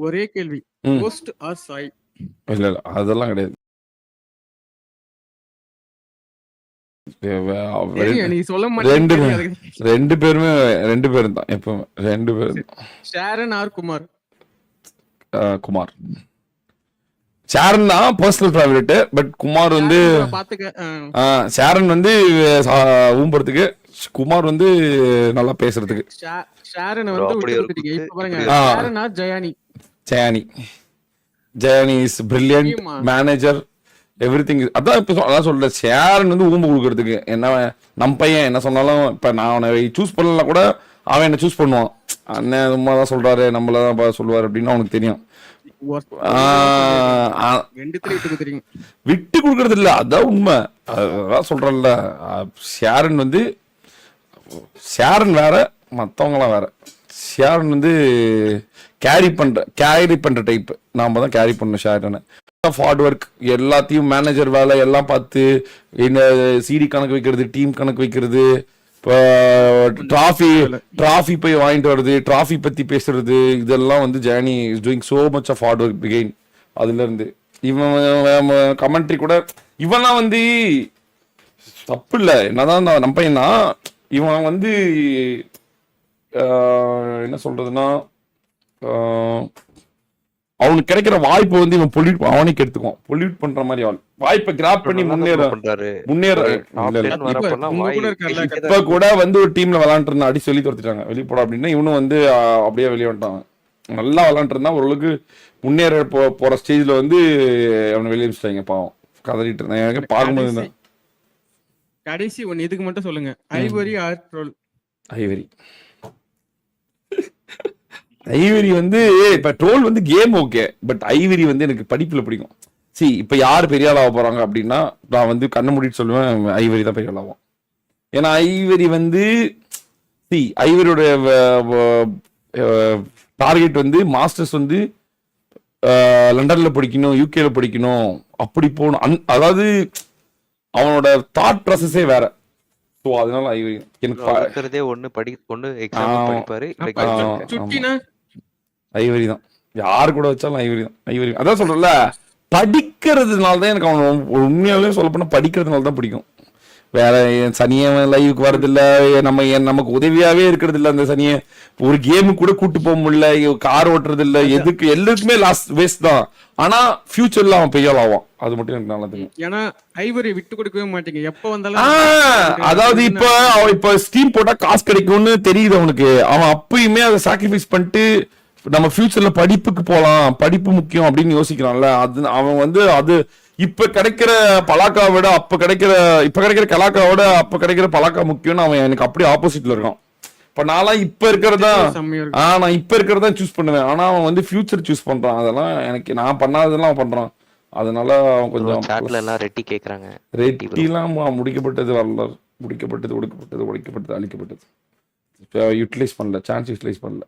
ஒரே கேள்வி. ம். கோஸ்ட் ஆர் சாய்? இல்ல, இல்ல. அதெல்லாம் கிடையாது. தெரியும். நீ சொல்ல மாட்டேன்னு தெரியும். அதுக்கு 2 பேருமே 2 பேரும் தான். எப்பவுமே 2 பேரும் தான். ஷாரன் ஆர் குமார்? குமார். ஷாரன் தான் பர்சனல் ஃபேவரட். பட் குமார் வந்து ஷாரன் பாத்துக்க. ஷாரன் வந்து ஊம்புறதுக்கு, குமார் வந்து நல்லா பேசுறதுக்கு. ஷாரன் Bro, வந்து அப்படி விட்டு ஒரு கொடுத்துட்டீங்க. குத்து. இப்ப பாருங்க, ஆ. ஷாரன் ஆர் ஜயானி? ஜயானி இஸ் பிரில்லியன்ட் தெரியுமா? Manager, everything. அதான் இப்ப அதான் சொல்றேன், ஷேரன் வந்து ஊம்பு கொடுக்கறதுக்கு. என்ன நம்ம பையன் என்ன சொன்னாலும், இப்ப நான் அவனை சூஸ் பண்ணலாம் கூட அவன் என்ன சூஸ் பண்ணுவான். அண்ணன் சும்மா தான் சொல்றாரு, நம்மளதான் சொல்லுவாரு அப்படின்னு அவனுக்கு தெரியும். ரெண்டுத்துல விட்டு கொடுத்துறீங்க. விட்டு கொடுக்கறது இல்ல, அதான் உண்மை. அதான் சொல்றேன்ல, ஷேரன் வந்து ஷேரன் வேற, மத்தவங்களாம் வேற. ஷேரன் வந்து கேரி பண்ற டைப். நாம தான் கேரி பண்ணணும் ஷேரனை. ஹார்ட் ஒர்க், எல்லாத்தையும் மேனேஜர் வேலை எல்லாம் பார்த்து, இந்த சிடி கணக்கு வைக்கிறது, டீம் கணக்கு வைக்கிறது, இப்போ டிராஃபி போய் வாங்கிட்டு வருது, டிராஃபி பத்தி பேசுறது, இதெல்லாம் வந்து Johnny is doing so much of hard work begin. அதுல இருந்து இவன் கமெண்ட்ரி கூட, இவன்லாம் வந்து தப்பு இல்லை, என்னதான் நம்ம பையனா, இவன் வந்து என்ன சொல்றதுன்னா, அவனுக்கு கிடைக்கிற வாய்ப்பை வந்து இவன் அவனுக்கு எடுத்துக்குவான். பொல்யூட் பண்ற மாதிரி ஆள் வாய்ப்பை கிராப் பண்ணி முன்னேற. இப்ப கூட வந்து ஒரு டீம்ல விளையாண்டு இருந்தா, அடி சொல்லி துரத்திட்டாங்க, வெளியே போட அப்படின்னா, இவனும் வந்து அப்படியே வெளியே வந்துட்டான். நல்லா விளையாண்டு இருந்தா, ஓரளவுக்கு முன்னேற போற ஸ்டேஜ்ல வந்து அவனை வெளியே வச்சுட்டாங்க. பாவம், கதறிட்டு இருந்தான். எனக்கு பார்க்கும்போது கடைசி ஒன்னு இதுக்கு மட்டும் சொல்லுங்க, ஐவரி ஆர் ட்ரோல்? ஐவரி வந்து இப்ப ட்ரோல் வந்து கேம் ஓகே, பட் ஐவரி வந்து எனக்கு படிப்புல பிடிக்கும். இப்ப யாரு பெரிய ஆளாக போறாங்க அப்படின்னா, நான் வந்து கண்ணை மூடிட்டு சொல்லுவேன், ஐவரி தான் பெரிய ஆளாகும். ஏன்னா ஐவரி வந்து ஐவரியோட டார்கெட் வந்து மாஸ்டர்ஸ் வந்து லண்டன்ல படிக்கணும், யூகேல படிக்கணும், அப்படி போகணும். அதாவது அவனோட தாட் ப்ராசஸே வேற. ஸோ அதனால ஐவரி எனக்கு ஐவரி தான். யாரு கூட வச்சாலும் ஐவரி தான். ஐவரி அதான் சொல்றேன்ல, படிக்கிறதுனால தான் எனக்கு அவன் உண்மையாவே சொல்ல போனா படிக்கிறதுனால தான் பிடிக்கும். வேற சனிய லைவுக்கு வர்றது இல்ல, நமக்கு உதவியாவே இருக்கிறது இல்ல. அந்த சனிய ஒரு கேமு கூட கூட்டு போக முடியல, கார் ஓட்டுறது இல்ல, எதுக்கு எல்லாருக்குமே லாஸ்ட் வேஸ்ட் தான். ஆனா ஃபியூச்சர்ல அவன் பெய்யால் ஆவான், அது மட்டும் எனக்கு நல்லா தெரியும். ஏன்னா ஐவரி விட்டு கொடுக்கவே மாட்டீங்க, எப்ப வந்தாலும். அதாவது இப்ப ஸ்டீம் போட்டா காசு கிடைக்கும்னு தெரியுது அவனுக்கு. அவன் அப்பயுமே அதை சாக்ரிஃபைஸ் பண்ணிட்டு நம்ம ஃபியூச்சர்ல படிப்புக்கு போலாம், படிப்பு முக்கியம் அப்படின்னு யோசிக்கிறான்ல. அது அவன் வந்து அது இப்ப கிடைக்கிற பலாக்கா விட இப்ப கிடைக்கிற கலாக்கா விட அப்ப கிடைக்கிற பலாக்கா முக்கியம்னு அவன் எனக்கு அப்படியே ஆப்போசிட்ல இருக்கான். இப்ப நான் இப்ப இருக்கிறதா சூஸ் பண்ணுவேன். ஆனா அவன் வந்து ஃபியூச்சர் சூஸ் பண்றான். அதெல்லாம் எனக்கு நான் பண்ணாததெல்லாம் அவன் பண்றான். அதனால அவன் கொஞ்சம் ரெட்டிலாம் முடிக்கப்பட்டது வரலாறு, முடிக்கப்பட்டது, ஒடுக்கப்பட்டது, உடைக்கப்பட்டது, அழிக்கப்பட்டது, யூட்டிலைஸ் பண்ணல, சான்ஸ் யூட்டிலைஸ் பண்ணல.